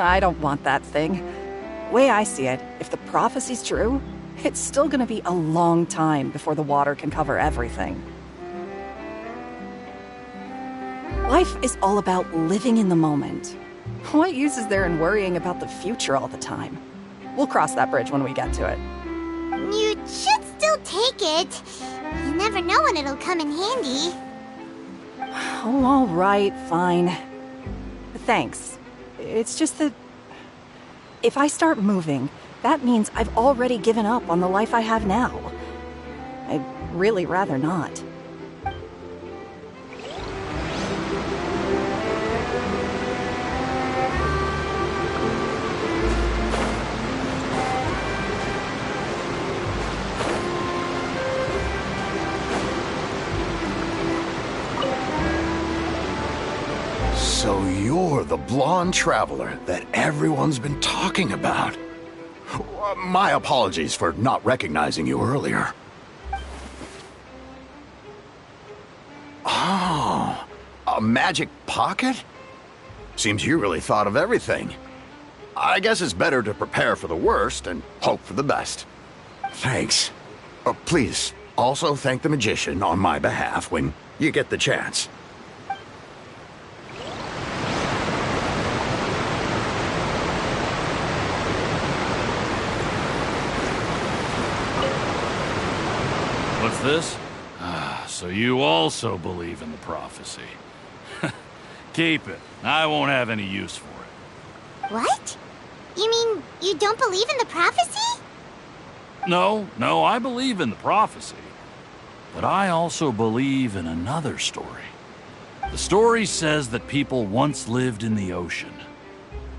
I don't want that thing. Way I see it, if the prophecy's true, it's still gonna be a long time before the water can cover everything. Life is all about living in the moment. What use is there in worrying about the future all the time? We'll cross that bridge when we get to it. You should still take it. You never know when it'll come in handy. Oh, all right, fine. Thanks. It's just that if I start moving, that means I've already given up on the life I have now. I'd really rather not. So you're the blonde traveler that everyone's been talking about. My apologies for not recognizing you earlier. Oh, a magic pocket? Seems you really thought of everything. I guess it's better to prepare for the worst and hope for the best. Thanks. Please, also thank the magician on my behalf when you get the chance. What's this? So you also believe in the prophecy. Keep it. I won't have any use for it. What? You mean you don't believe in the prophecy? No, I believe in the prophecy. But I also believe in another story. The story says that people once lived in the ocean.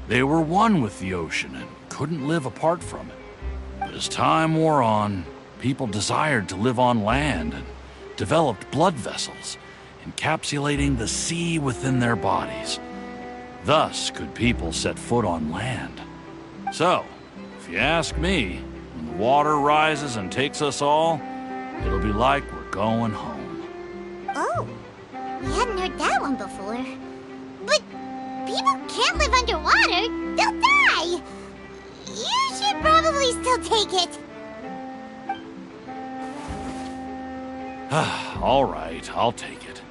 They were one with the ocean and couldn't live apart from it. But as time wore on, people desired to live on land and developed blood vessels, encapsulating the sea within their bodies. Thus could people set foot on land. So, if you ask me, when the water rises and takes us all, it'll be like we're going home. Oh, we hadn't heard that one before. But people can't live underwater. They'll die. You should probably still take it. All right, I'll take it.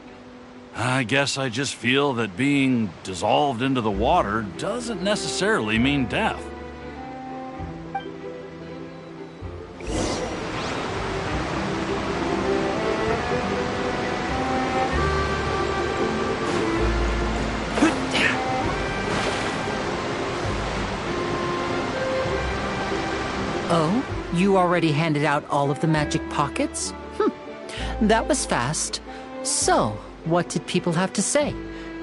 I guess I just feel that being dissolved into the water doesn't necessarily mean death. Oh, you already handed out all of the magic pockets? That was fast. So, what did people have to say?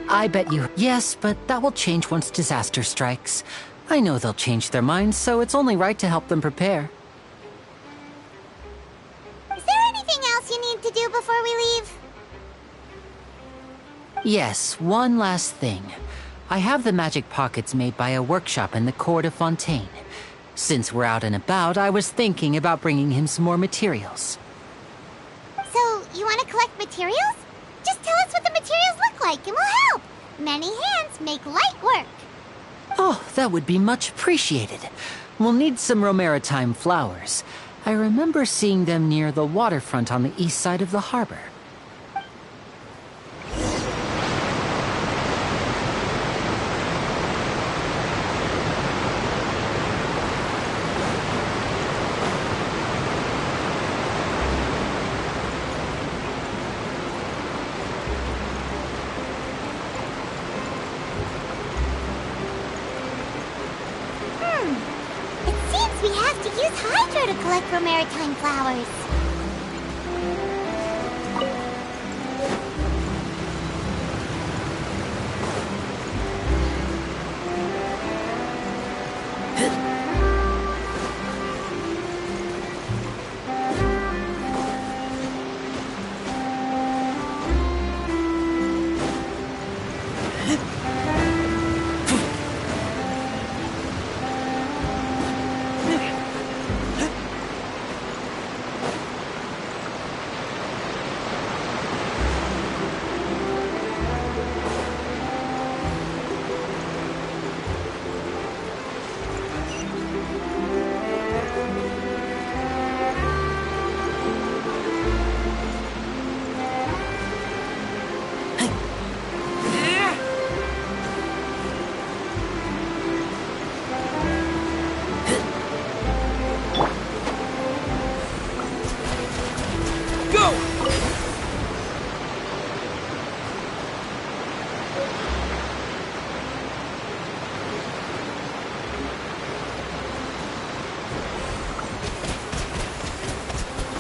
I bet you... Yes, but that will change once disaster strikes. I know they'll change their minds, so it's only right to help them prepare. Is there anything else you need to do before we leave? Yes, one last thing. I have the magic pockets made by a workshop in the court of Fontaine. Since we're out and about, I was thinking about bringing him some more materials. So, you want to collect materials? Just tell us what the materials look like and we'll help. Many hands make light work. Oh, that would be much appreciated. We'll need some romaritime flowers. I remember seeing them near the waterfront on the east side of the harbor. We have to use Hydro to collect romaritime flowers.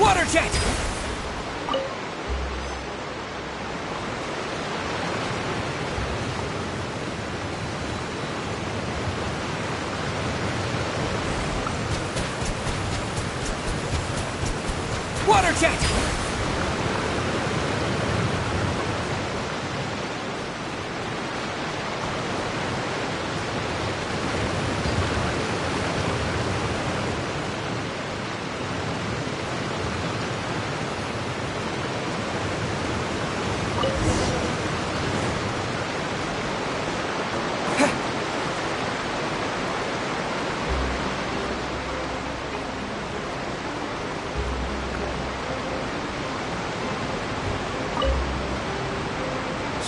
Water jet! Water jet!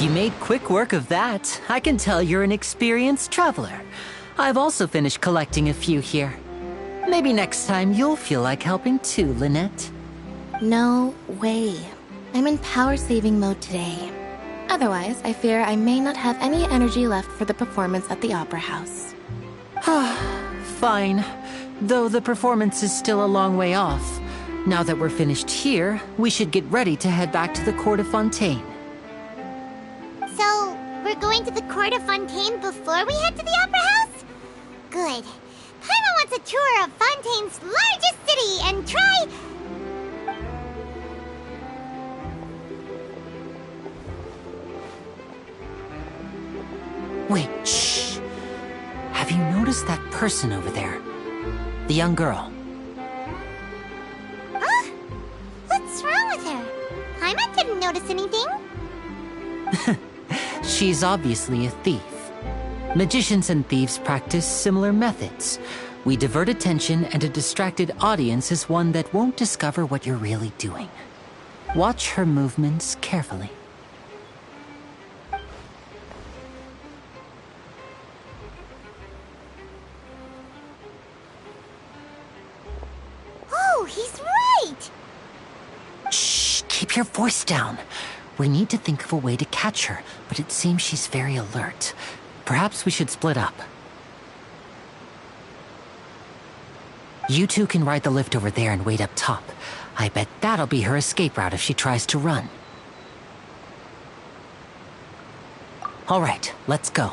You made quick work of that. I can tell you're an experienced traveler. I've also finished collecting a few here. Maybe next time you'll feel like helping too, Lynette. No way. I'm in power-saving mode today. Otherwise, I fear I may not have any energy left for the performance at the Opera House. Fine. Though the performance is still a long way off. Now that we're finished here, we should get ready to head back to the Court of Fontaine. So, we're going to the Court of Fontaine before we head to the Opera House? Good. Paimon wants a tour of Fontaine's largest city and try... Wait, shh. Have you noticed that person over there? The young girl. Huh? What's wrong with her? Paimon didn't notice anything. She's obviously a thief. Magicians and thieves practice similar methods. We divert attention, and a distracted audience is one that won't discover what you're really doing. Watch her movements carefully. Oh, he's right! Shh, keep your voice down. We need to think of a way to catch her, but it seems she's very alert. Perhaps we should split up. You two can ride the lift over there and wait up top. I bet that'll be her escape route if she tries to run. All right, let's go.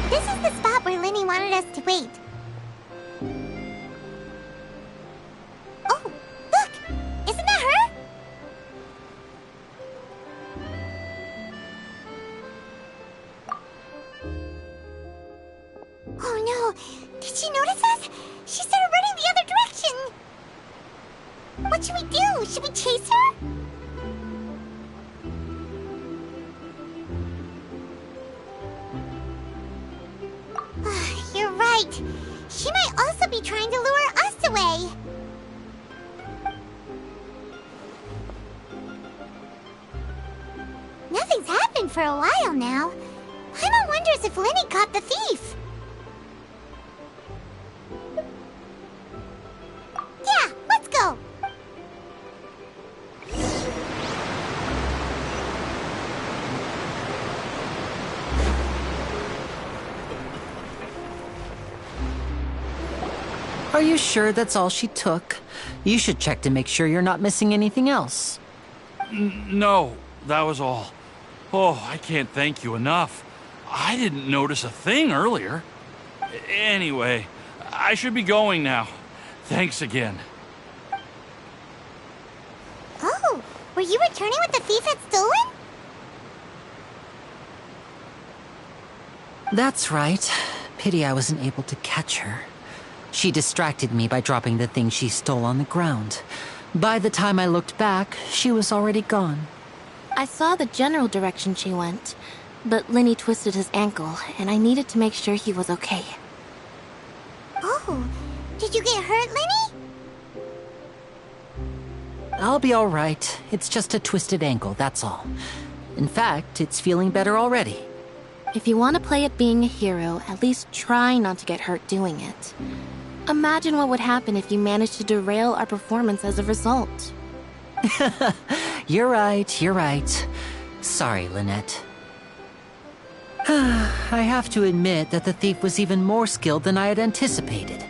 This is the spot where Linny wanted us to wait. Oh, look! Isn't that her? Oh no! Did she notice us? She started running the other direction! What should we do? Should we chase her? You're right. She might also be trying to lure us away. Nothing's happened for a while now. Paimon wonders if Linny caught the thief. Yeah, let's go. Are you sure that's all she took? You should check to make sure you're not missing anything else. No, that was all. Oh, I can't thank you enough. I didn't notice a thing earlier. Anyway, I should be going now. Thanks again. Oh, were you returning what the thief had stolen? That's right. Pity I wasn't able to catch her. She distracted me by dropping the thing she stole on the ground. By the time I looked back, she was already gone. I saw the general direction she went, but Lenny twisted his ankle, and I needed to make sure he was okay. Oh, did you get hurt, Lenny? I'll be all right. It's just a twisted ankle, that's all. In fact, it's feeling better already. If you want to play at being a hero, at least try not to get hurt doing it. Imagine what would happen if you managed to derail our performance as a result. You're right. Sorry, Lynette. I have to admit that the thief was even more skilled than I had anticipated.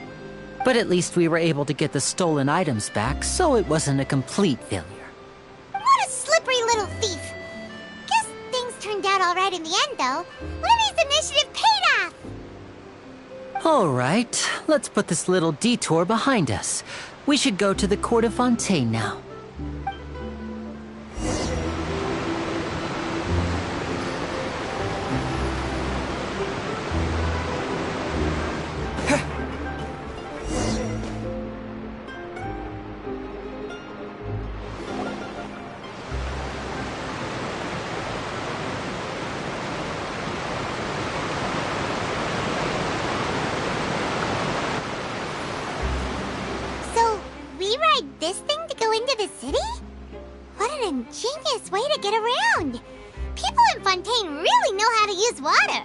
But at least we were able to get the stolen items back, so it wasn't a complete failure. What a slippery little thief! Guess things turned out all right in the end, though. Lenny's initiative paid off! All right, let's put this little detour behind us. We should go to the Court of Fontaine now. This thing to go into the city? What an ingenious way to get around! People in Fontaine really know how to use water!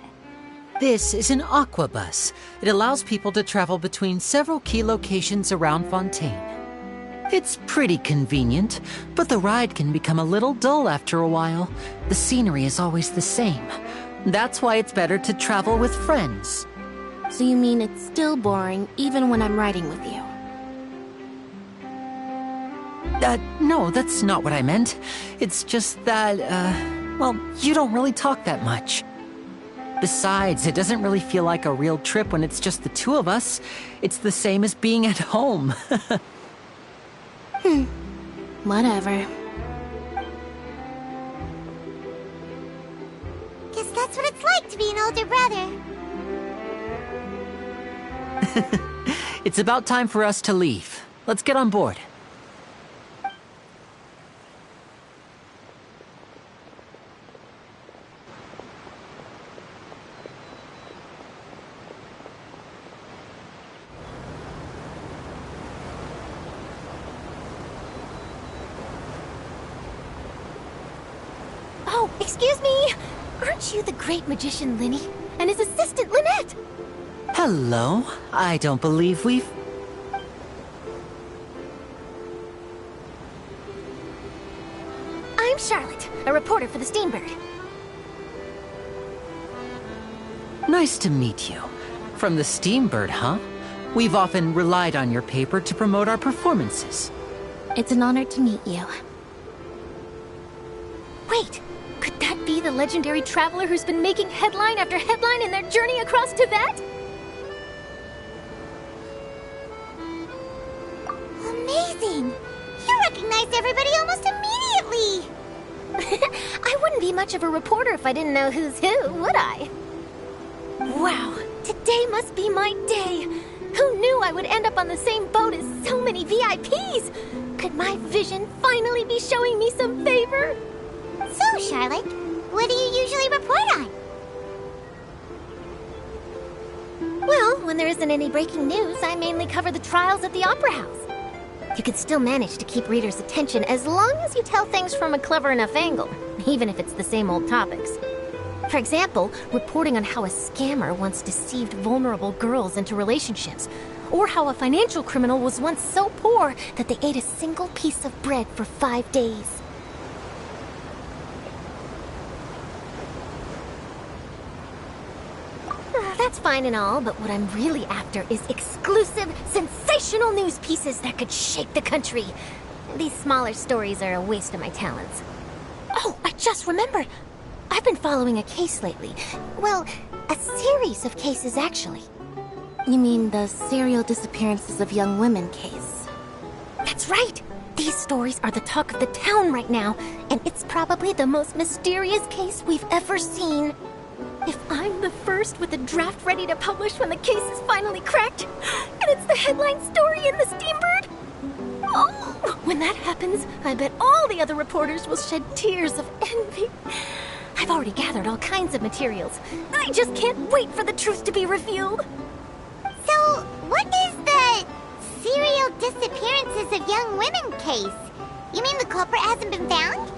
This is an aqua bus. It allows people to travel between several key locations around Fontaine. It's pretty convenient, but the ride can become a little dull after a while. The scenery is always the same. That's why it's better to travel with friends. So you mean it's still boring even when I'm riding with you? No, that's not what I meant. It's just that, well, you don't really talk that much. Besides, it doesn't really feel like a real trip when it's just the two of us. It's the same as being at home. Whatever. Guess that's what it's like to be an older brother. It's about time for us to leave. Let's get on board. Oh, excuse me! Aren't you the great magician Lenny? And his assistant Lynette? Hello. I don't believe we've... I'm Charlotte, a reporter for the Steambird. Nice to meet you. From the Steambird, huh? We've often relied on your paper to promote our performances. It's an honor to meet you. Wait, could that be the legendary traveler who's been making headline after headline in their journey across Tibet? Amazing! You recognized everybody almost immediately! I wouldn't be much of a reporter if I didn't know who's who, would I? Wow, today must be my day! Who knew I would end up on the same boat as so many VIPs? Could my vision finally be showing me some favor? So, Charlotte, what do you usually report on? Well, when there isn't any breaking news, I mainly cover the trials at the Opera House. You can still manage to keep readers' attention as long as you tell things from a clever enough angle, even if it's the same old topics. For example, reporting on how a scammer once deceived vulnerable girls into relationships, or how a financial criminal was once so poor that they ate a single piece of bread for 5 days. That's fine and all, but what I'm really after is exclusive, sensational news pieces that could shake the country. These smaller stories are a waste of my talents. Oh, I just remembered. I've been following a case lately. Well, a series of cases, actually. You mean the serial disappearances of young women case? That's right! These stories are the talk of the town right now, and it's probably the most mysterious case we've ever seen. If I'm the first with a draft ready to publish when the case is finally cracked, and it's the headline story in the Steambird, oh, when that happens, I bet all the other reporters will shed tears of envy. I've already gathered all kinds of materials. I just can't wait for the truth to be revealed. So, what is the serial disappearances of young women case? You mean the culprit hasn't been found?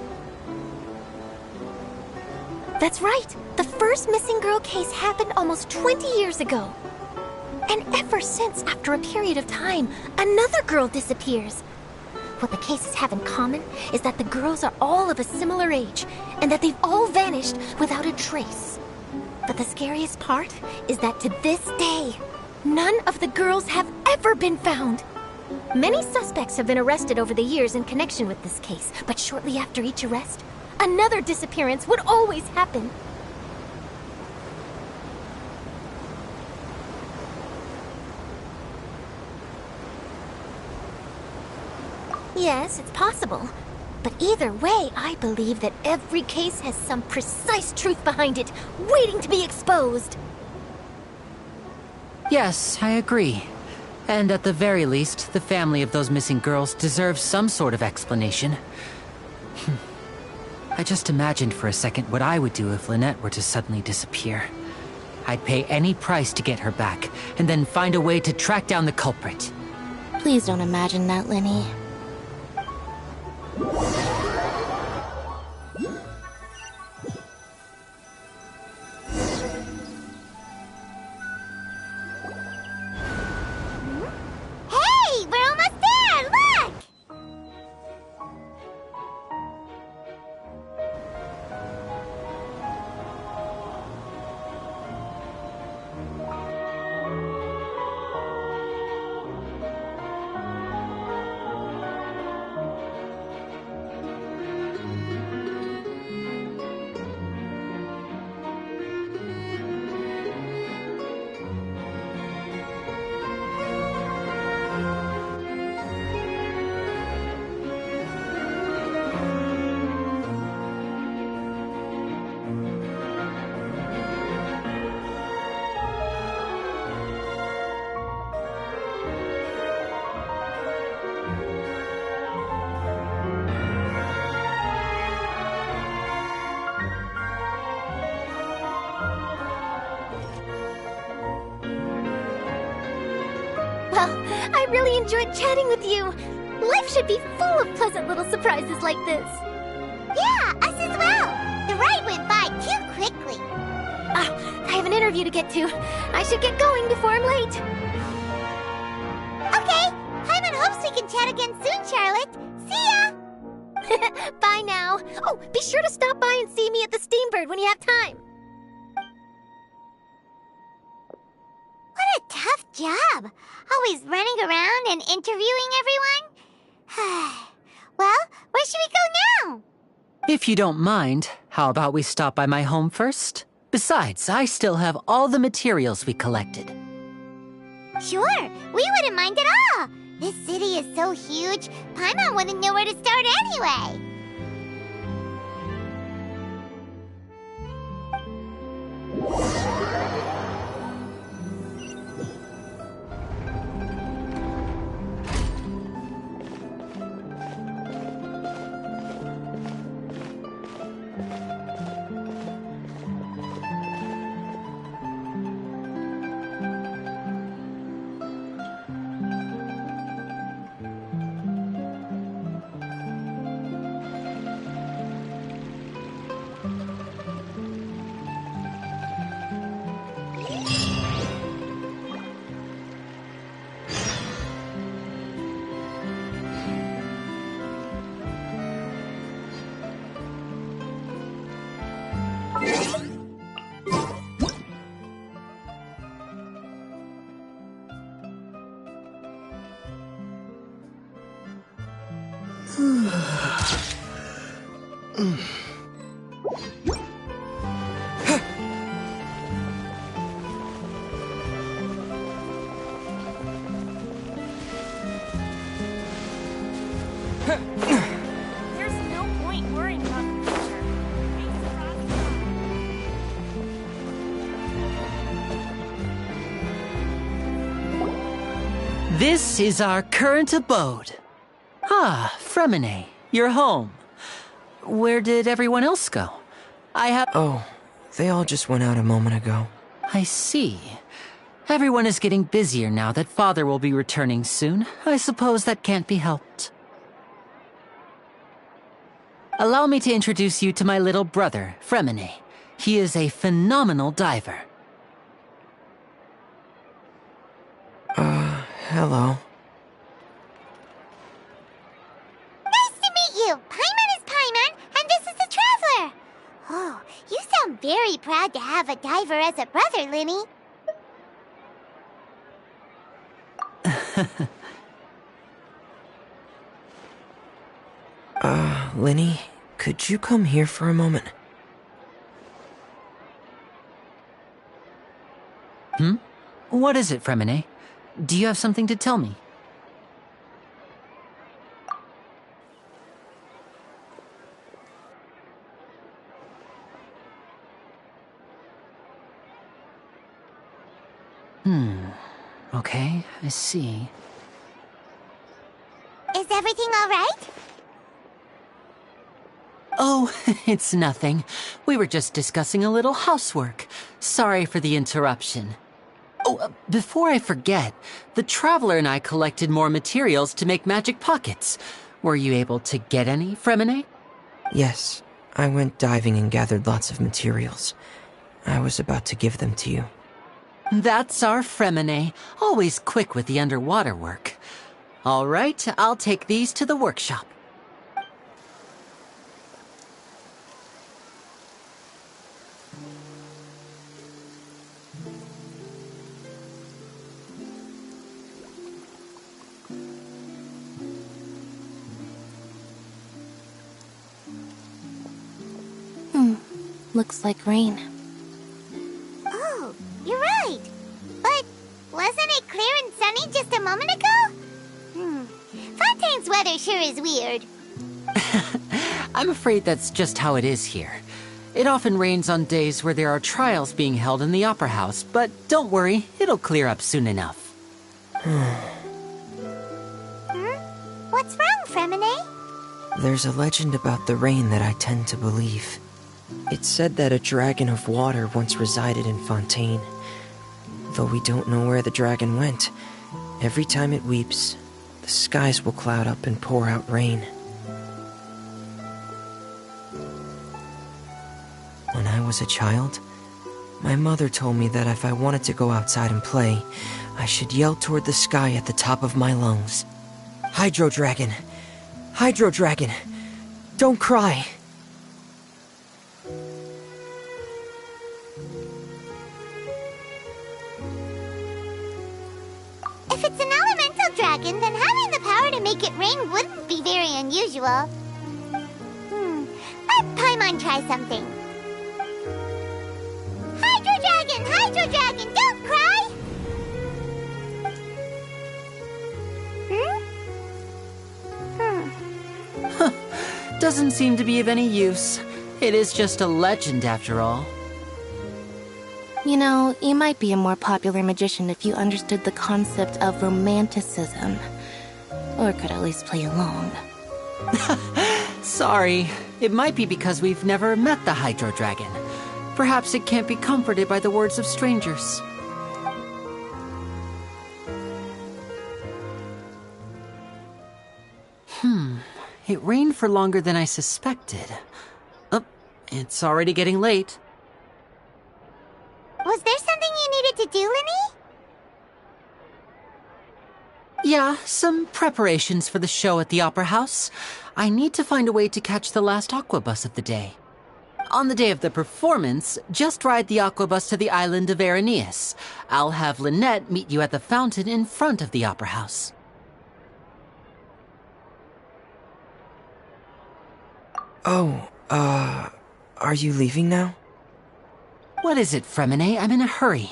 That's right. The first missing girl case happened almost 20 years ago. And ever since, after a period of time, another girl disappears. What the cases have in common is that the girls are all of a similar age, and that they've all vanished without a trace. But the scariest part is that to this day, none of the girls have ever been found. Many suspects have been arrested over the years in connection with this case, but shortly after each arrest, another disappearance would always happen. Yes, it's possible. But either way, I believe that every case has some precise truth behind it, waiting to be exposed. Yes, I agree. And at the very least, the family of those missing girls deserves some sort of explanation. I just imagined for a second what I would do if Lynette were to suddenly disappear. I'd pay any price to get her back, and then find a way to track down the culprit. Please don't imagine that, Lenny. Hey, we're almost there! Look! Well, I really enjoyed chatting with you. Life should be full of pleasant little surprises like this. Yeah, us as well. The ride went by too quickly. I have an interview to get to. I should get going before I'm late. Okay, Hyman hopes we can chat again soon, Charlotte. See ya! Bye now. Oh, be sure to stop by and see me at the Steambird when you have time. What a tough job. Always running around and interviewing everyone. Well, where should we go now? If you don't mind, how about we stop by my home first? Besides, I still have all the materials we collected. Sure, we wouldn't mind at all. This city is so huge, Paimon wouldn't know where to start anyway. There's no point worrying about the future. This is our current abode. Ah, Fremine, you're home. Where did everyone else go? Oh, they all just went out a moment ago. I see. Everyone is getting busier now that Father will be returning soon. I suppose that can't be helped. Allow me to introduce you to my little brother, Fremine. He is a phenomenal diver. Hello. Nice to meet you! Paimon is Paimon, and this is the Traveler! Oh, you sound very proud to have a diver as a brother, Linny. Linny, could you come here for a moment? What is it, Fremine? Do you have something to tell me? Okay, I see. Is everything all right? Oh, it's nothing. We were just discussing a little housework. Sorry for the interruption. Oh, before I forget, the Traveler and I collected more materials to make magic pockets. Were you able to get any, Fremine? Yes, I went diving and gathered lots of materials. I was about to give them to you. That's our Fremine, always quick with the underwater work. All right, I'll take these to the workshop. Looks like rain. Oh, you're right. But wasn't it clear and sunny just a moment ago? Fontaine's weather sure is weird. I'm afraid that's just how it is here. It often rains on days where there are trials being held in the Opera House, but don't worry, it'll clear up soon enough. What's wrong, Fremine? There's a legend about the rain that I tend to believe. It's said that a dragon of water once resided in Fontaine. Though we don't know where the dragon went, every time it weeps, the skies will cloud up and pour out rain. When I was a child, my mother told me that if I wanted to go outside and play, I should yell toward the sky at the top of my lungs. Hydro Dragon! Hydro Dragon! Don't cry! If it's an elemental dragon, then having the power to make it rain wouldn't be very unusual. Let Paimon try something. Hydro Dragon, don't cry! Doesn't seem to be of any use. It is just a legend after all. You know, you might be a more popular magician if you understood the concept of romanticism. Or could at least play along. Sorry. It might be because we've never met the Hydro Dragon. Perhaps it can't be comforted by the words of strangers. It rained for longer than I suspected. Oh, it's already getting late. Was there something you needed to do, Linny? Yeah, some preparations for the show at the Opera House. I need to find a way to catch the last aquabus of the day. On the day of the performance, just ride the aquabus to the island of Araneus. I'll have Lynette meet you at the fountain in front of the Opera House. Oh, are you leaving now? What is it, Fremine? I'm in a hurry.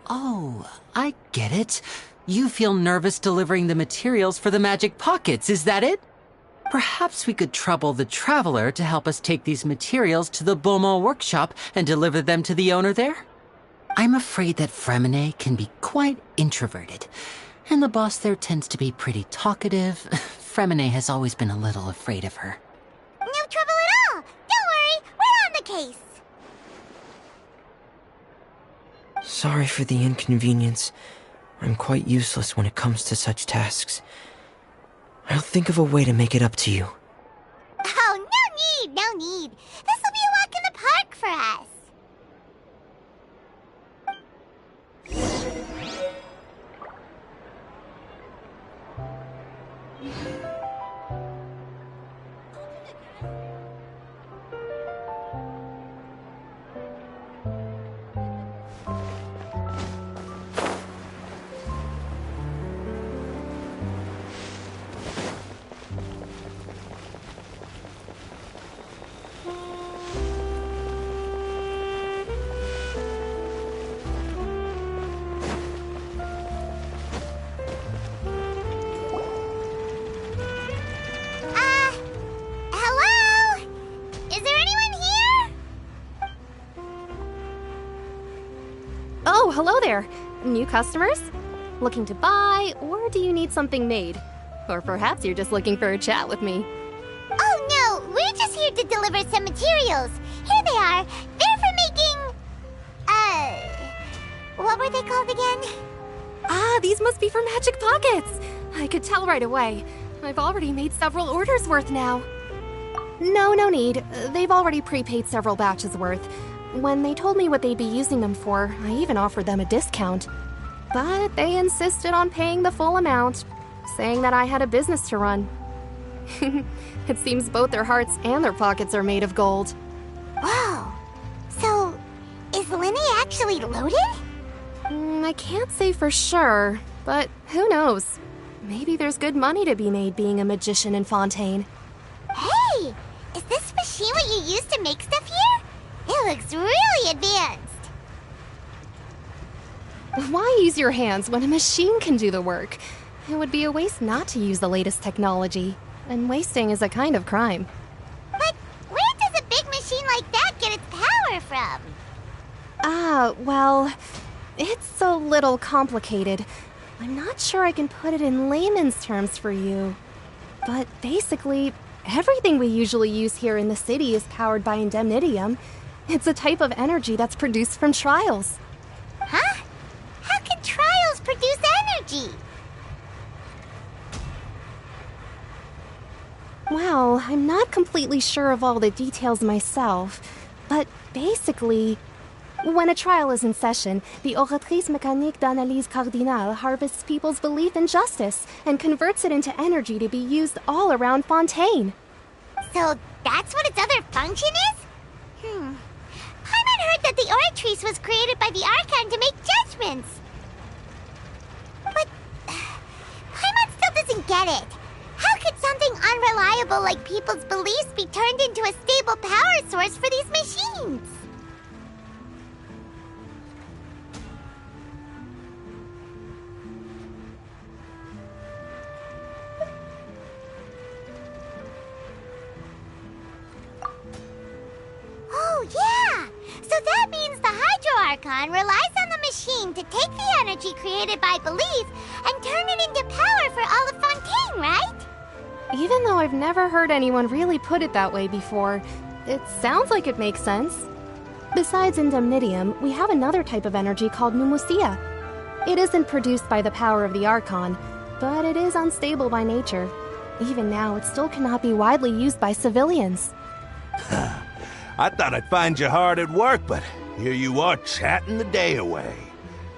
Oh, I get it. You feel nervous delivering the materials for the magic pockets, is that it? Perhaps we could trouble the Traveler to help us take these materials to the Beaumont workshop and deliver them to the owner there? I'm afraid that Fremine can be quite introverted, and the boss there tends to be pretty talkative. Fremine has always been a little afraid of her. No trouble at all! Don't worry, we're on the case! Sorry for the inconvenience. I'm quite useless when it comes to such tasks. I'll think of a way to make it up to you. Oh, no need! This will be a walk in the park for us! Hello? Is there anyone here? Oh, hello there. New customers? Looking to buy, or do you need something made? Or perhaps you're just looking for a chat with me. Oh no, we're just here to deliver some materials. Here they are. They're for making... what were they called again? Ah, these must be for magic pockets. I could tell right away. I've already made several orders worth now. No need. They've already prepaid several batches worth. When they told me what they'd be using them for, I even offered them a discount. But they insisted on paying the full amount, saying that I had a business to run. It seems both their hearts and their pockets are made of gold. Whoa. So, is Linny actually loaded? I can't say for sure, but who knows? Maybe there's good money to be made being a magician in Fontaine. Hey! Is this machine what you use to make stuff here? It looks really advanced. Why use your hands when a machine can do the work? It would be a waste not to use the latest technology, and wasting is a kind of crime. But where does a big machine like that get its power from? Well, it's a little complicated. I'm not sure I can put it in layman's terms for you. But basically, everything we usually use here in the city is powered by indemnitium. It's a type of energy that's produced from trials. Huh? How can trials produce energy? Well, I'm not completely sure of all the details myself, but basically, when a trial is in session, the Oratrice Mécanique d'Analyse Cardinale harvests people's belief in justice and converts it into energy to be used all around Fontaine. So that's what its other function is? Paimon heard that the Oratrice was created by the Archon to make judgments. But Paimon still doesn't get it. How could something unreliable like people's beliefs be turned into a stable power source for these machines? Oh, yeah! So that means the Hydro Archon relies on the machine to take the energy created by belief and turn it into power for all of Fontaine, right? Even though I've never heard anyone really put it that way before, it sounds like it makes sense. Besides indemnitium, we have another type of energy called pneumosia. It isn't produced by the power of the Archon, but it is unstable by nature. Even now, it still cannot be widely used by civilians. I thought I'd find you hard at work, but here you are chatting the day away.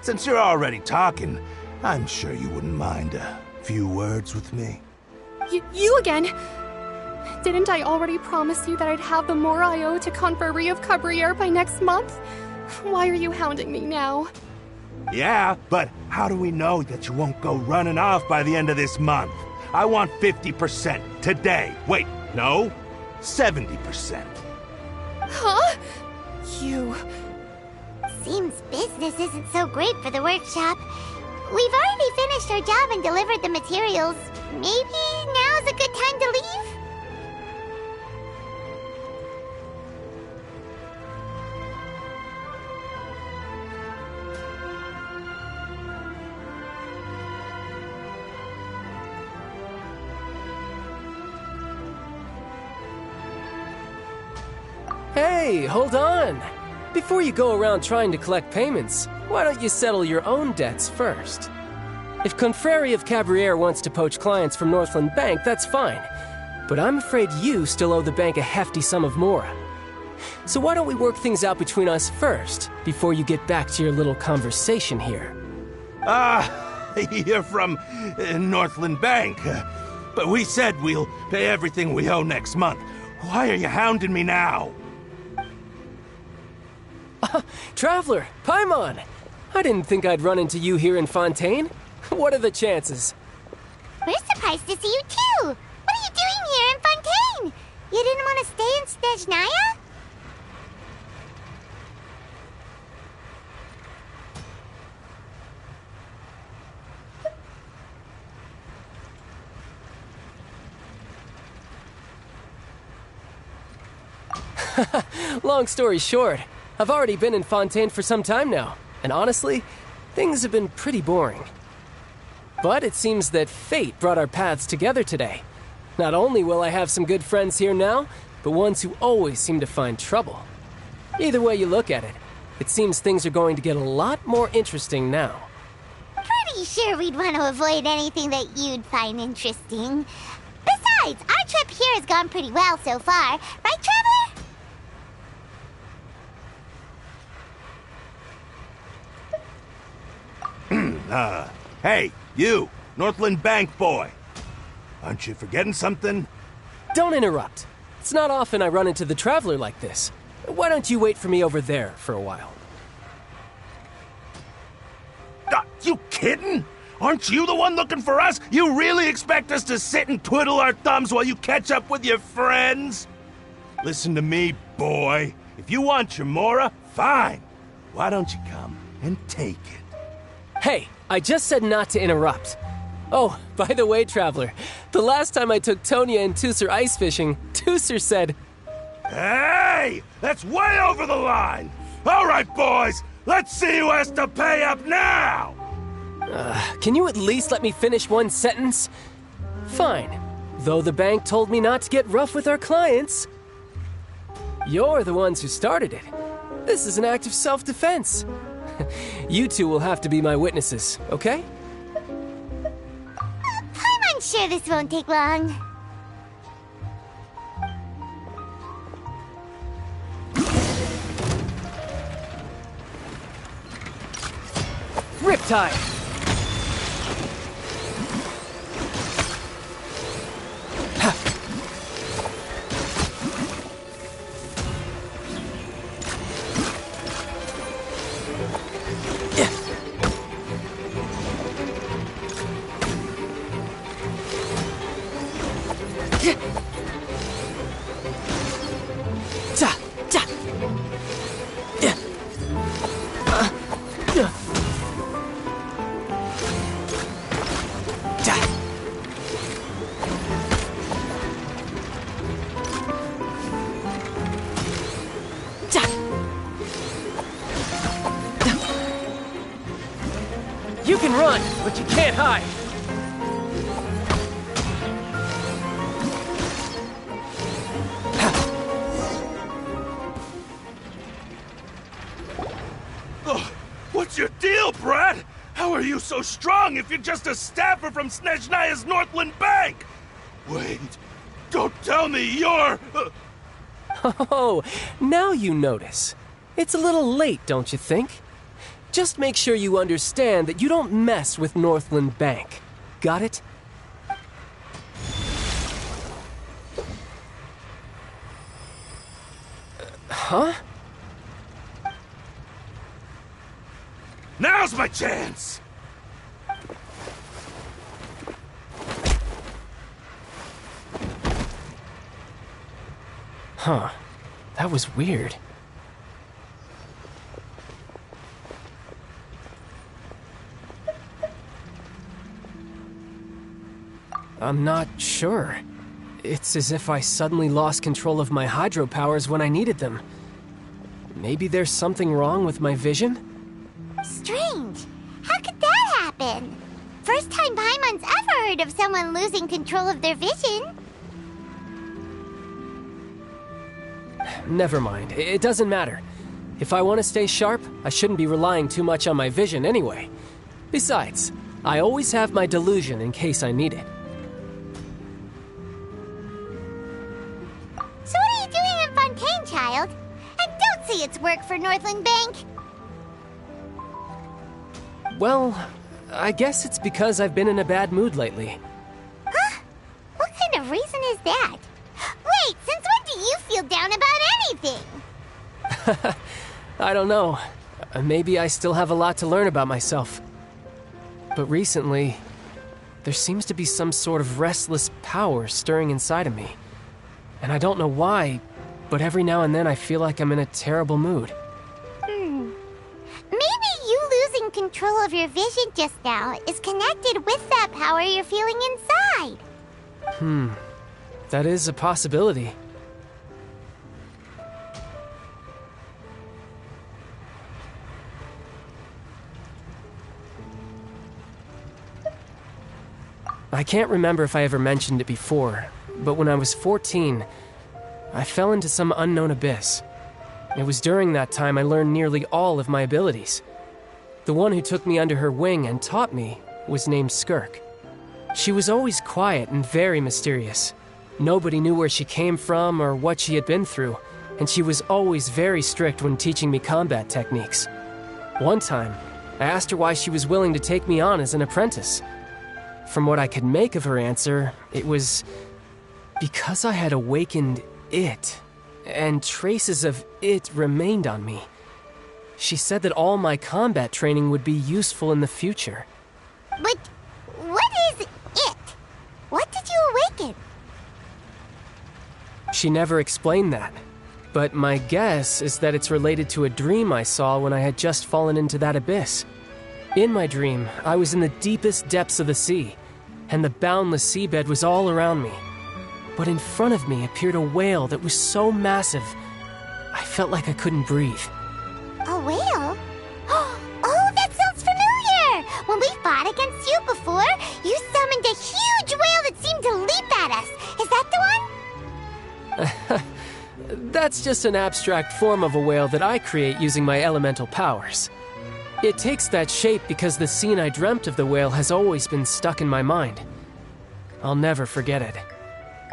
Since you're already talking, I'm sure you wouldn't mind a few words with me. You again? Didn't I already promise you that I'd have the more I owe to Confrérie of Cabriere by next month? Why are you hounding me now? Yeah, but how do we know that you won't go running off by the end of this month? I want 50% today. Wait, no? 70%. Huh? You... Seems business isn't so great for the workshop. We've already finished our job and delivered the materials. Maybe now's a good time to leave? Hey, hold on! Before you go around trying to collect payments, why don't you settle your own debts first? If Confrérie of Cabriere wants to poach clients from Northland Bank, that's fine. But I'm afraid you still owe the bank a hefty sum of mora. So why don't we work things out between us first, before you get back to your little conversation here? You're from Northland Bank. But we said we'll pay everything we owe next month. Why are you hounding me now? Traveler, Paimon! I didn't think I'd run into you here in Fontaine. What are the chances? We're surprised to see you too! What are you doing here in Fontaine? You didn't want to stay in Snezhnaya? Long story short, I've already been in Fontaine for some time now, and honestly, things have been pretty boring. But it seems that fate brought our paths together today. Not only will I have some good friends here now, but ones who always seem to find trouble. Either way you look at it, it seems things are going to get a lot more interesting now. Pretty sure we'd want to avoid anything that you'd find interesting. Besides, our trip here has gone pretty well so far, right, Traveler? Hey, you, Northland Bank boy. Aren't you forgetting something? Don't interrupt. It's not often I run into the Traveler like this. Why don't you wait for me over there for a while? You kidding? Aren't you the one looking for us? You really expect us to sit and twiddle our thumbs while you catch up with your friends? Listen to me, boy. If you want your mora, fine. Why don't you come and take it? Hey, I just said not to interrupt. Oh, by the way, Traveler, the last time I took Tonya and Tusser ice fishing, Tusser said... Hey! That's way over the line! All right, boys, let's see who has to pay up now! Can you at least let me finish one sentence? Fine. Though the bank told me not to get rough with our clients. You're the ones who started it. This is an act of self-defense. You two will have to be my witnesses, okay? I'm sure this won't take long. Riptide! You can run, but you can't hide. What's your deal, Brad? How are you so strong if you're just a staffer from Snezhnaya's Northland Bank? Wait, don't tell me you're... Oh, now you notice. It's a little late, don't you think? Just make sure you understand that you don't mess with Northland Bank. Got it? Huh? Now's my chance! Huh. That was weird. I'm not sure. It's as if I suddenly lost control of my hydro powers when I needed them. Maybe there's something wrong with my vision? Strange. How could that happen? First time Paimon's ever heard of someone losing control of their vision. Never mind. It doesn't matter. If I want to stay sharp, I shouldn't be relying too much on my vision anyway. Besides, I always have my delusion in case I need it. So what are you doing in Fontaine, child? And don't say it's work for Northland Bank. Well, I guess it's because I've been in a bad mood lately. Huh? What kind of reason is that? Wait, since when do you feel down about anything? I don't know. Maybe I still have a lot to learn about myself. But recently, there seems to be some sort of restless power stirring inside of me. And I don't know why, but every now and then I feel like I'm in a terrible mood. Maybe you losing control of your vision just now is connected with that power you're feeling inside. That is a possibility. I can't remember if I ever mentioned it before, but when I was 14, I fell into some unknown abyss. It was during that time I learned nearly all of my abilities. The one who took me under her wing and taught me was named Skirk. She was always quiet and very mysterious. Nobody knew where she came from or what she had been through, and she was always very strict when teaching me combat techniques. One time, I asked her why she was willing to take me on as an apprentice. From what I could make of her answer, it was because I had awakened it, and traces of it remained on me. She said that all my combat training would be useful in the future. But what is it? What did you awaken? She never explained that, but my guess is that it's related to a dream I saw when I had just fallen into that abyss. In my dream, I was in the deepest depths of the sea, and the boundless seabed was all around me. But in front of me appeared a whale that was so massive, I felt like I couldn't breathe. A whale? Oh, that sounds familiar! When we fought against you before, you summoned a huge whale that seemed to leap at us. Is that the one? That's just an abstract form of a whale that I create using my elemental powers. It takes that shape because the scene I dreamt of the whale has always been stuck in my mind. I'll never forget it.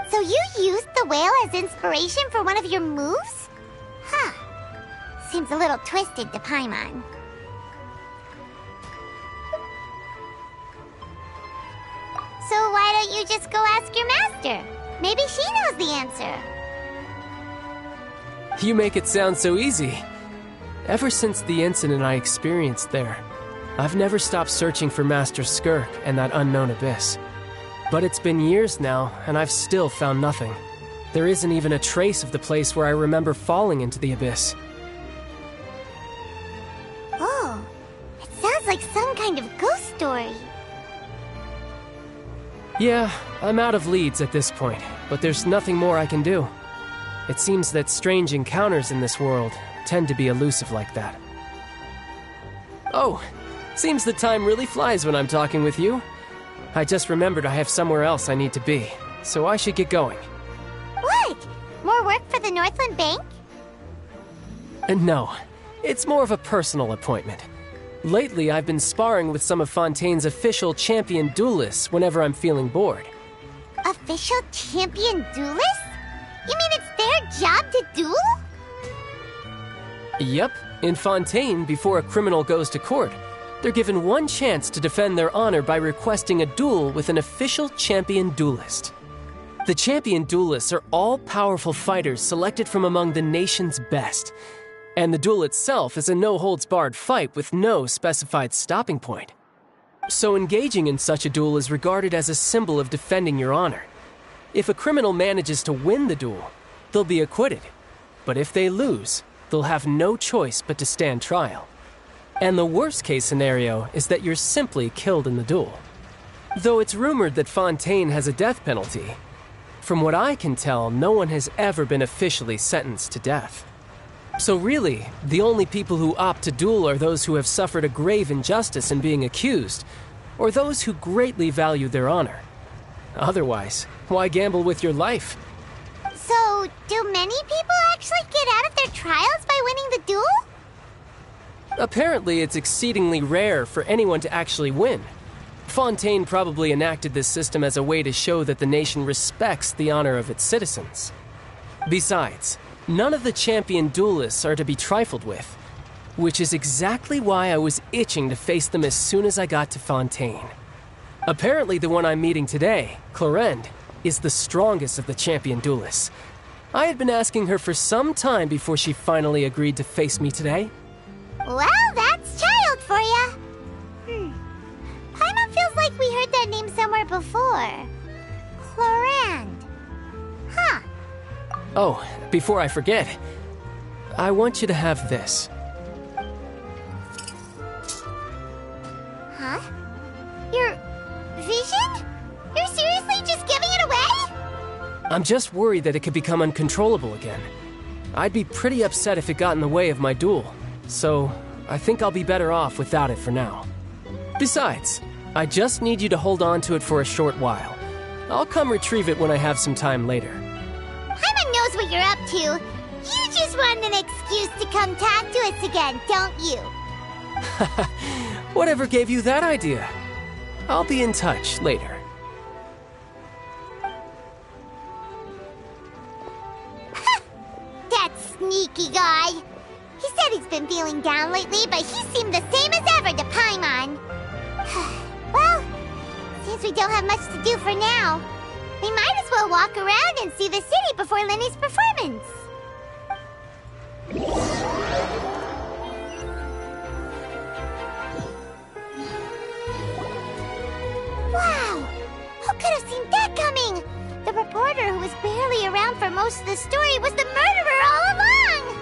So you used the whale as inspiration for one of your moves? Huh. Seems a little twisted to Paimon. So why don't you just go ask your master? Maybe she knows the answer. You make it sound so easy. Ever since the incident I experienced there, I've never stopped searching for Master Skirk and that unknown abyss. But it's been years now, and I've still found nothing. There isn't even a trace of the place where I remember falling into the abyss. Oh, it sounds like some kind of ghost story. Yeah, I'm out of leads at this point, but there's nothing more I can do. It seems that strange encounters in this world tend to be elusive like that. Oh, seems the time really flies when I'm talking with you. I just remembered I have somewhere else I need to be, so I should get going. What? More work for the Northland Bank? No, it's more of a personal appointment. Lately, I've been sparring with some of Fontaine's official champion duelists whenever I'm feeling bored. Official champion duelists? You mean it's their job to duel? Yep, in Fontaine, before a criminal goes to court, they're given one chance to defend their honor by requesting a duel with an official champion duelist. The champion duelists are all-powerful fighters selected from among the nation's best, and the duel itself is a no-holds-barred fight with no specified stopping point. So engaging in such a duel is regarded as a symbol of defending your honor. If a criminal manages to win the duel, they'll be acquitted. But if they lose, they'll have no choice but to stand trial. And the worst case scenario is that you're simply killed in the duel. Though it's rumored that Fontaine has a death penalty, from what I can tell, no one has ever been officially sentenced to death. So really, the only people who opt to duel are those who have suffered a grave injustice in being accused, or those who greatly value their honor. Otherwise, why gamble with your life? So, do many people actually get out of their trials by winning the duel? Apparently, it's exceedingly rare for anyone to actually win. Fontaine probably enacted this system as a way to show that the nation respects the honor of its citizens. Besides, none of the champion duelists are to be trifled with, which is exactly why I was itching to face them as soon as I got to Fontaine. Apparently, the one I'm meeting today, Clorinde, is the strongest of the champion duelists. I had been asking her for some time before she finally agreed to face me today. Well, that's child for ya. Paimon feels like we heard that name somewhere before. Clorinde. Huh. Oh, before I forget, I want you to have this. Huh? Your vision? You're seriously just giving it away? I'm just worried that it could become uncontrollable again. I'd be pretty upset if it got in the way of my duel, so I think I'll be better off without it for now. Besides, I just need you to hold on to it for a short while. I'll come retrieve it when I have some time later. Paimon knows what you're up to. You just want an excuse to come talk to us again, don't you? Whatever gave you that idea? I'll be in touch later. That sneaky guy. He said he's been feeling down lately, but he seemed the same as ever to Paimon. Well, since we don't have much to do for now, we might as well walk around and see the city before Lenny's performance. Wow! Who could have seen that coming? The reporter who was barely around for most of the story was the murderer all along!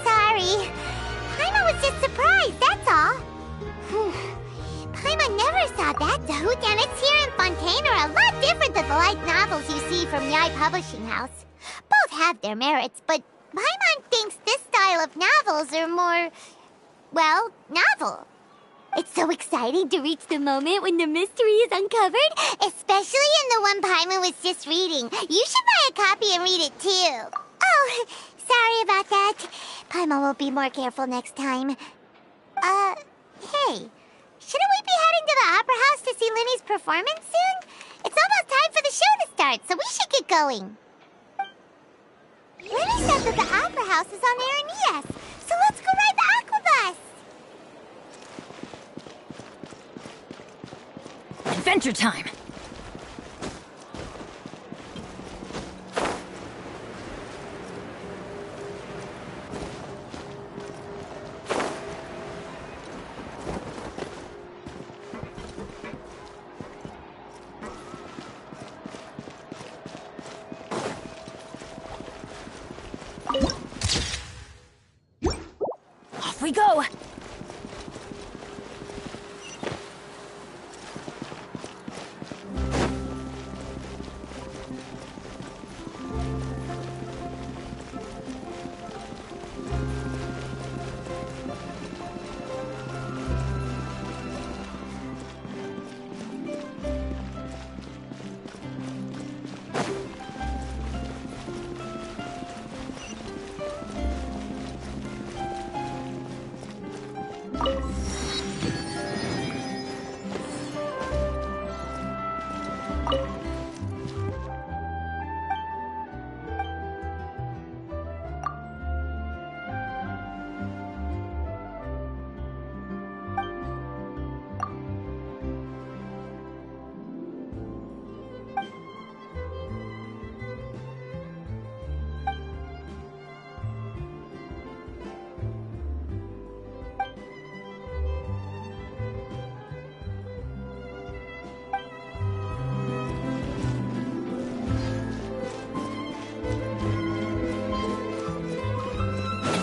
Sorry. Paimon was just surprised, that's all. Paimon never saw that. The whodunits here in Fontaine are a lot different than the light novels you see from Yai Publishing House. Both have their merits, but Paimon thinks this style of novels are more, well, novel. It's so exciting to reach the moment when the mystery is uncovered, especially in the one Paimon was just reading. You should buy a copy and read it too. Oh, sorry about that. Paimon will be more careful next time. Hey. Shouldn't we be heading to the Opera House to see Lenny's performance soon? It's almost time for the show to start, so we should get going. Lenny said that the Opera House is on Aranias, so let's go ride the Aquabus. Adventure time! Off we go!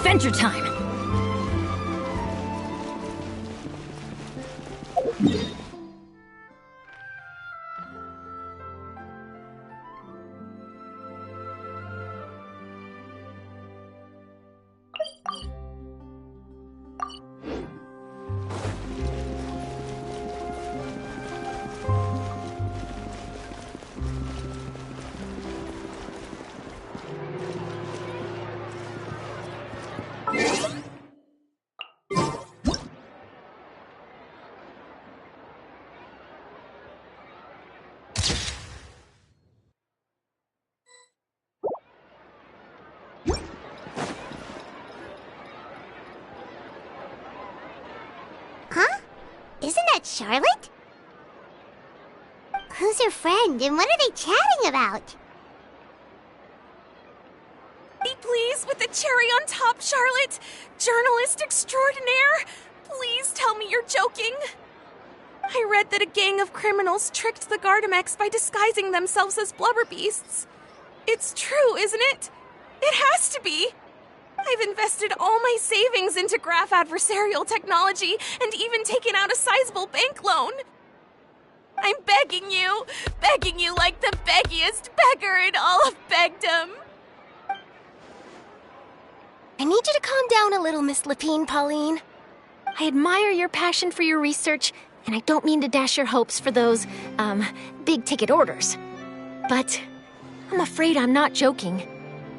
adventure time! Huh? Isn't that Charlotte? Who's her friend, and what are they chatting about? Be pleased with the cherry on top, Charlotte! Journalist extraordinaire! Please tell me you're joking! I read that a gang of criminals tricked the Gardamex by disguising themselves as blubber beasts. It's true, isn't it? It has to be! I've invested all my savings into graph adversarial technology and even taken out a sizable bank loan. I'm begging you like the beggiest beggar in all of begdom. I need you to calm down a little, Miss Lapine, Pauline. I admire your passion for your research, and I don't mean to dash your hopes for those, big-ticket orders. But I'm afraid I'm not joking.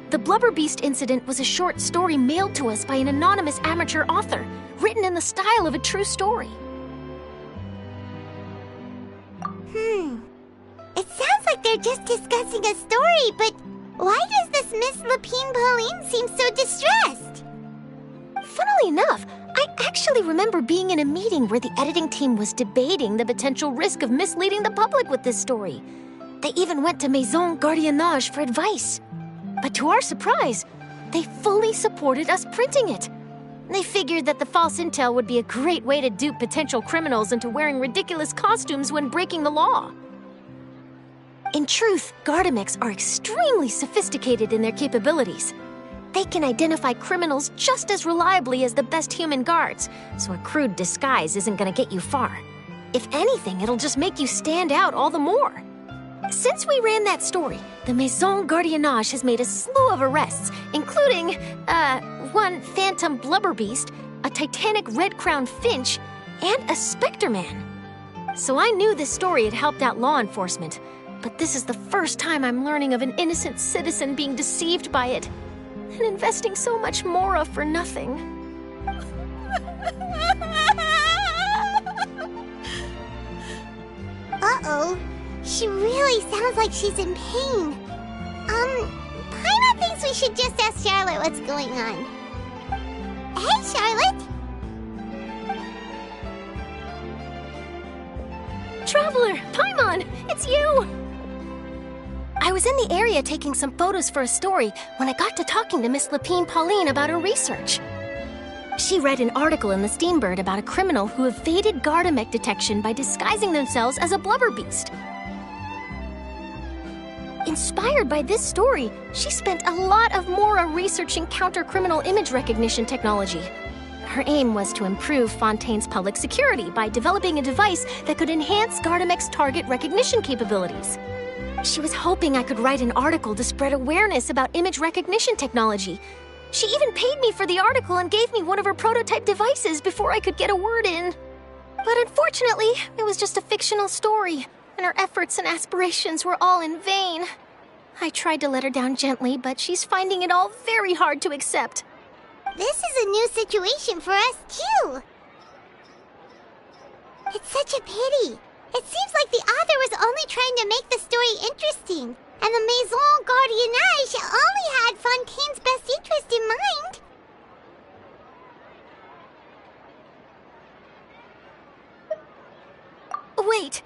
The Blubber Beast incident was a short story mailed to us by an anonymous amateur author, written in the style of a true story. It sounds like they're just discussing a story, but why does this Miss Lapine Pauline seem so distressed? Funnily enough, I actually remember being in a meeting where the editing team was debating the potential risk of misleading the public with this story. They even went to Maison Gardiennage for advice. But to our surprise, they fully supported us printing it. They figured that the false intel would be a great way to dupe potential criminals into wearing ridiculous costumes when breaking the law. In truth, Gardamex are extremely sophisticated in their capabilities. They can identify criminals just as reliably as the best human guards, so a crude disguise isn't gonna get you far. If anything, it'll just make you stand out all the more. Since we ran that story, the Maison Gardiennage has made a slew of arrests, including, one phantom blubber beast, a titanic red-crowned finch, and a specter man. So I knew this story had helped out law enforcement, but this is the first time I'm learning of an innocent citizen being deceived by it, and investing so much more for nothing. Uh-oh. She really sounds like she's in pain. Paimon thinks we should just ask Charlotte what's going on. Hey, Charlotte! Traveler, Paimon, it's you! I was in the area taking some photos for a story when I got to talking to Miss Lapine Pauline about her research. She read an article in the Steambird about a criminal who evaded Gardamex detection by disguising themselves as a blubber beast. Inspired by this story, she spent a lot of Mora researching counter-criminal image recognition technology. Her aim was to improve Fontaine's public security by developing a device that could enhance Gardamex target recognition capabilities. She was hoping I could write an article to spread awareness about image recognition technology. She even paid me for the article and gave me one of her prototype devices before I could get a word in. But unfortunately, it was just a fictional story, and her efforts and aspirations were all in vain. I tried to let her down gently, but she's finding it all very hard to accept. This is a new situation for us, too. It's such a pity. It seems like the author was only trying to make the story interesting, and the Maison Gardiennage only had Fontaine's best interest in mind. Wait,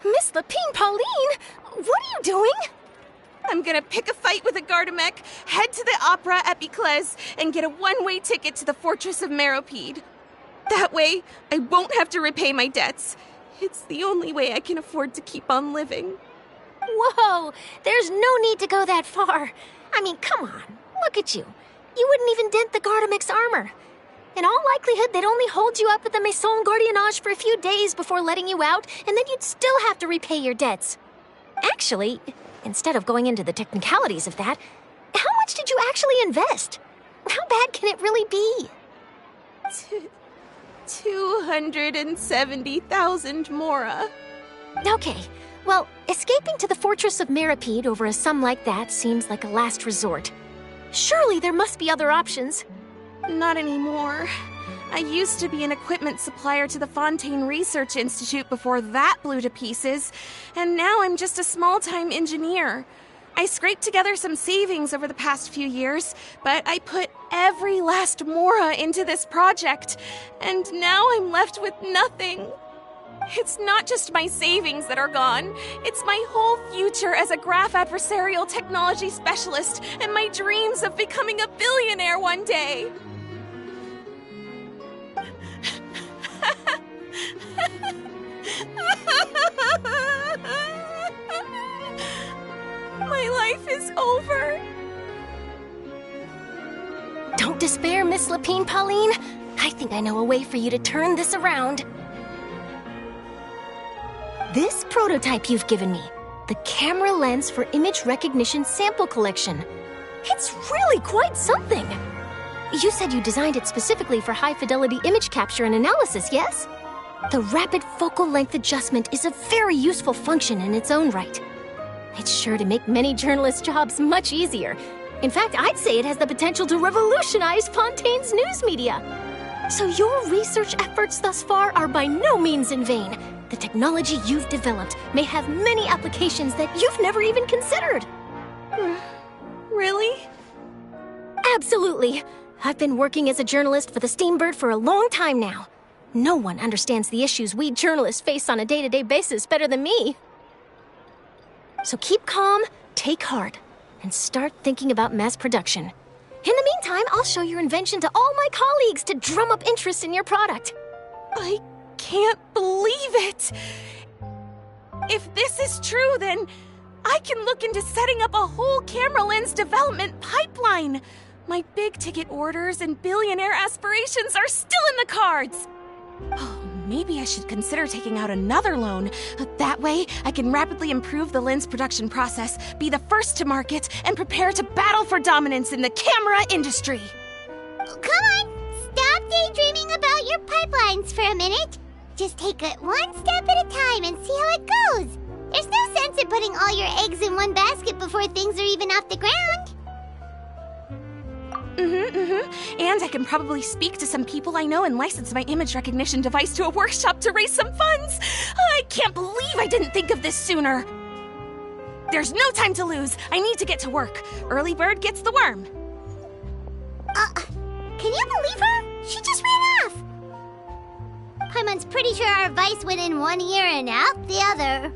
Miss Lapine Pauline, what are you doing? I'm gonna pick a fight with a Gardamex, head to the Opera at Biclez, and get a one-way ticket to the Fortress of Meropide. That way, I won't have to repay my debts. It's the only way I can afford to keep on living. Whoa, there's no need to go that far. I mean, come on, look at you. You wouldn't even dent the Gardamex armor. In all likelihood, they'd only hold you up at the Maison Gardiennage for a few days before letting you out, and then you'd still have to repay your debts. Actually, instead of going into the technicalities of that, how much did you actually invest? How bad can it really be? 270,000 Mora. Okay, well, escaping to the Fortress of Meripede over a sum like that seems like a last resort. Surely there must be other options. Not anymore. I used to be an equipment supplier to the Fontaine Research Institute before that blew to pieces, and now I'm just a small-time engineer. I scraped together some savings over the past few years, but I put every last Mora into this project, and now I'm left with nothing. It's not just my savings that are gone. It's my whole future as a graph adversarial technology specialist and my dreams of becoming a billionaire one day. My life is over. Don't despair, Miss Lapine Pauline. I think I know a way for you to turn this around. This prototype you've given me, the camera lens for image recognition sample collection. It's really quite something. You said you designed it specifically for high-fidelity image capture and analysis, yes? The rapid focal length adjustment is a very useful function in its own right. It's sure to make many journalists' jobs much easier. In fact, I'd say it has the potential to revolutionize Fontaine's news media. So your research efforts thus far are by no means in vain. The technology you've developed may have many applications that you've never even considered. Really? Absolutely. I've been working as a journalist for the Steambird for a long time now. No one understands the issues we journalists face on a day-to-day basis better than me. So keep calm, take heart, and start thinking about mass production. In the meantime, I'll show your invention to all my colleagues to drum up interest in your product. I can't believe it! If this is true, then I can look into setting up a whole camera lens development pipeline. My big-ticket orders and billionaire aspirations are still in the cards. Oh, maybe I should consider taking out another loan. That way, I can rapidly improve the lens production process, be the first to market, and prepare to battle for dominance in the camera industry. Come on, stop daydreaming about your pipelines for a minute. Just take it one step at a time and see how it goes. There's no sense in putting all your eggs in one basket before things are even off the ground. And I can probably speak to some people I know and license my image recognition device to a workshop to raise some funds. I can't believe I didn't think of this sooner. There's no time to lose. I need to get to work. Early bird gets the worm. Can you believe her? She just ran off. Paimon's pretty sure our advice went in one ear and out the other.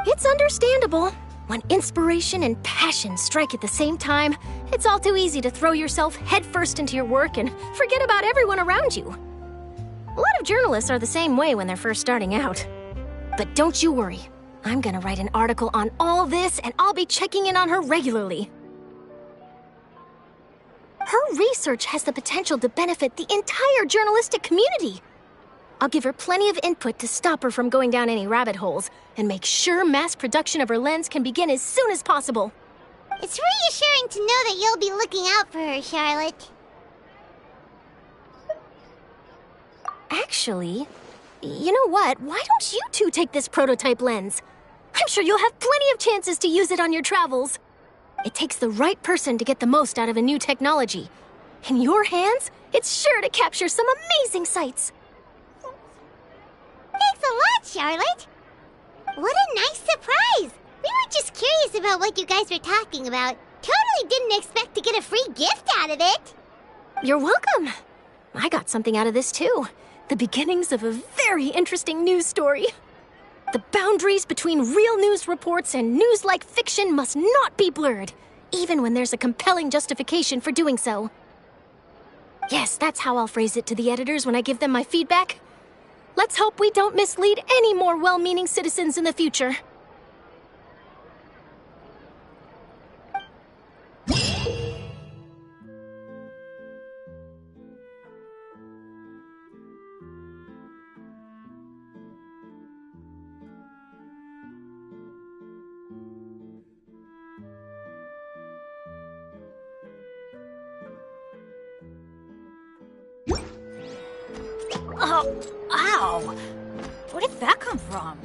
It's understandable. When inspiration and passion strike at the same time, it's all too easy to throw yourself headfirst into your work and forget about everyone around you. A lot of journalists are the same way when they're first starting out. But don't you worry. I'm gonna write an article on all this, and I'll be checking in on her regularly. Her research has the potential to benefit the entire journalistic community. I'll give her plenty of input to stop her from going down any rabbit holes, and make sure mass production of her lens can begin as soon as possible. It's reassuring to know that you'll be looking out for her, Charlotte. Actually, you know what? Why don't you two take this prototype lens? I'm sure you'll have plenty of chances to use it on your travels. It takes the right person to get the most out of a new technology. In your hands, it's sure to capture some amazing sights. Thanks a lot, Charlotte. What a nice surprise. We were just curious about what you guys were talking about. Totally didn't expect to get a free gift out of it. You're welcome. I got something out of this too. The beginnings of a very interesting news story. The boundaries between real news reports and news-like fiction must not be blurred, even when there's a compelling justification for doing so. Yes, that's how I'll phrase it to the editors when I give them my feedback. Let's hope we don't mislead any more well-meaning citizens in the future. Ow! Where did that come from?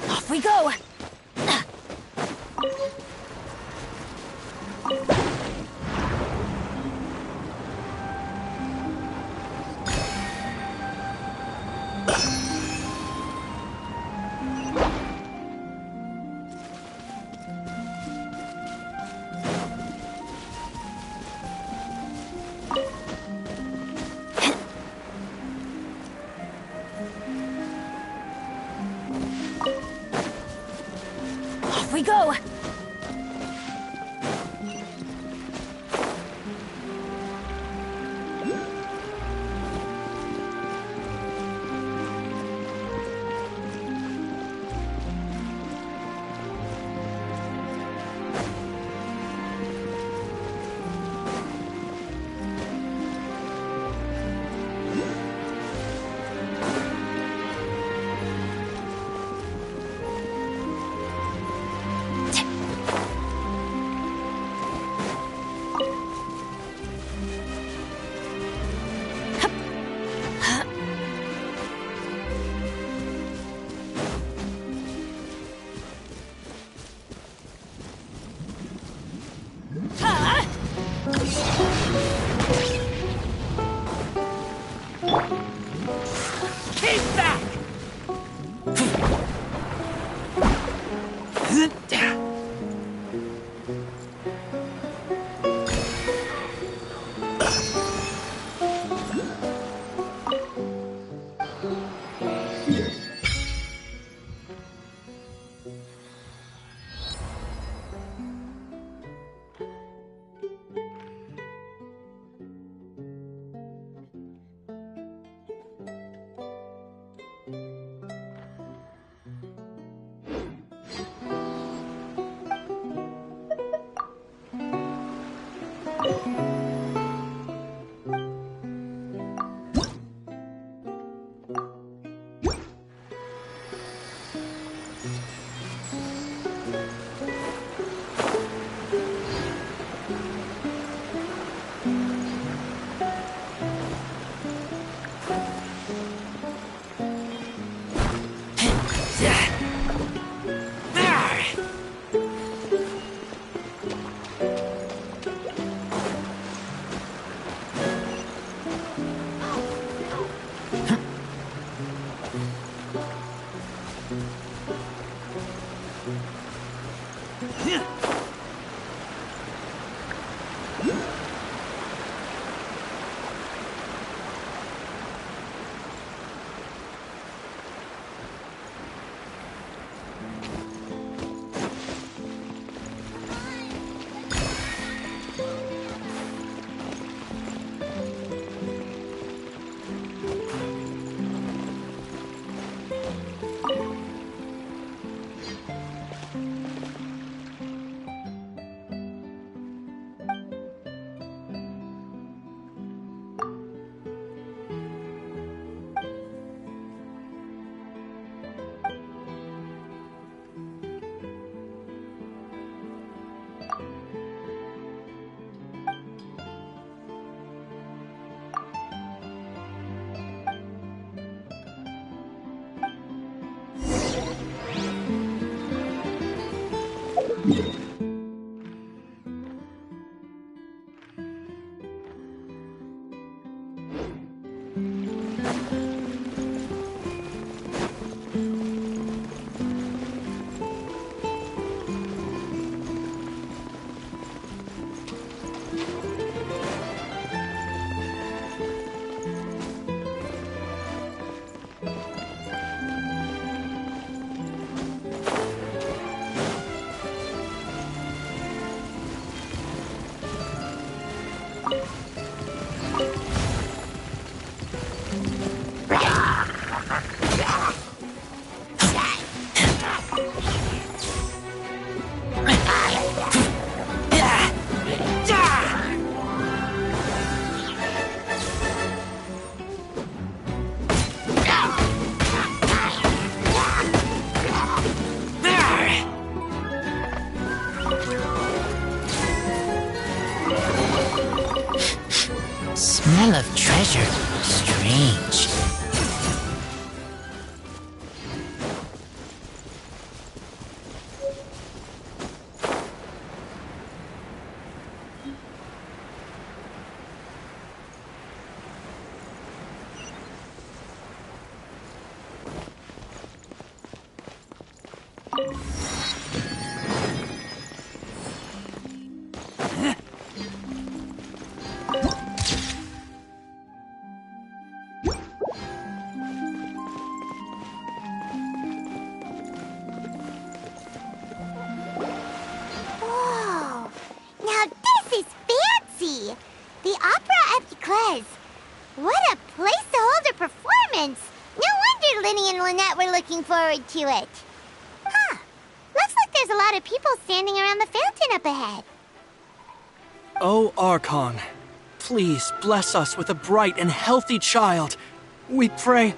Off we go! Off we go! Keep back! performance! No wonder Linny and Lynette were looking forward to it. Huh. Looks like there's a lot of people standing around the fountain up ahead. Oh, Archon, please bless us with a bright and healthy child. We pray.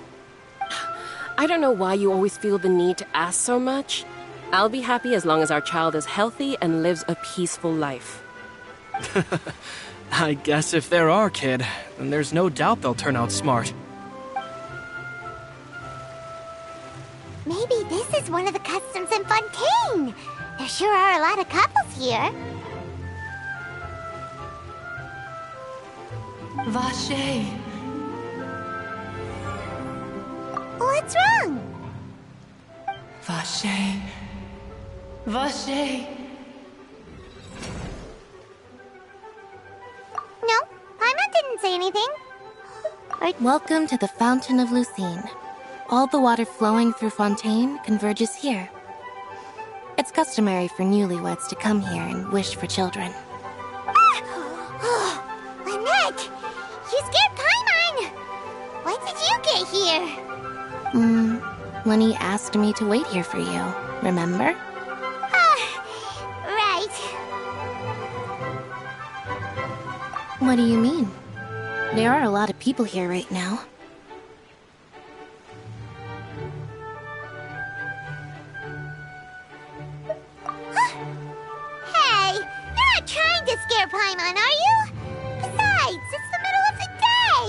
I don't know why you always feel the need to ask so much. I'll be happy as long as our child is healthy and lives a peaceful life. I guess if they're our kid, then there's no doubt they'll turn out smart. Maybe this is one of the customs in Fontaine. There sure are a lot of couples here. Vache. What's wrong? Vache. Vache. No, Paimon didn't say anything. Welcome to the Fountain of Lucine. All the water flowing through Fontaine converges here. It's customary for newlyweds to come here and wish for children. Lynette! You scared Paimon! When did you get here? Lenny asked me to wait here for you, remember? Right. What do you mean? There are a lot of people here right now. Hey, you're not trying to scare Paimon, are you? Besides, it's the middle of the day.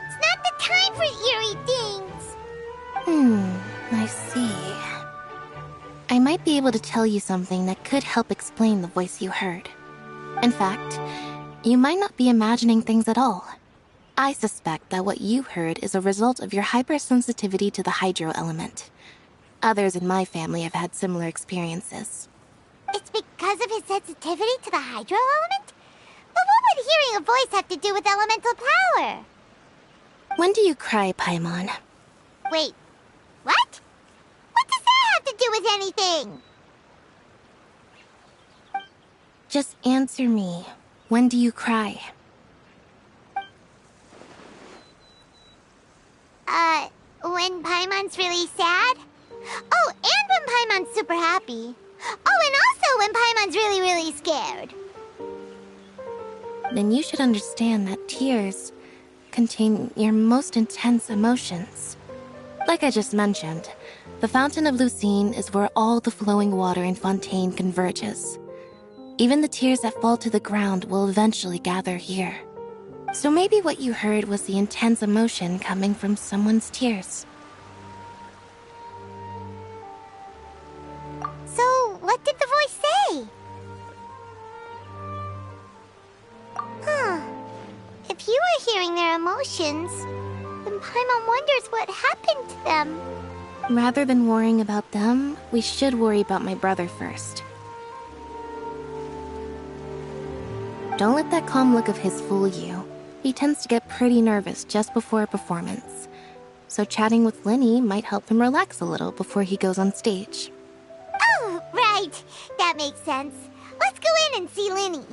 It's not the time for eerie things. I see. I might be able to tell you something that could help explain the voice you heard. In fact, you might not be imagining things at all. I suspect that what you heard is a result of your hypersensitivity to the hydro element. Others in my family have had similar experiences. It's because of his sensitivity to the hydro element? But what would hearing a voice have to do with elemental power? When do you cry, Paimon? Wait, what? What does that have to do with anything? Just answer me. When do you cry? When Paimon's really sad? Oh, and when Paimon's super happy. Oh, and also when Paimon's really, really scared. Then you should understand that tears contain your most intense emotions. Like I just mentioned, the Fountain of Lucine is where all the flowing water in Fontaine converges. Even the tears that fall to the ground will eventually gather here. So maybe what you heard was the intense emotion coming from someone's tears. So, what did the voice say? If you were hearing their emotions, then Paimon wonders what happened to them. Rather than worrying about them, we should worry about my brother first. Don't let that calm look of his fool you. He tends to get pretty nervous just before a performance. So chatting with Linny might help him relax a little before he goes on stage. Oh, right. That makes sense. Let's go in and see Linny.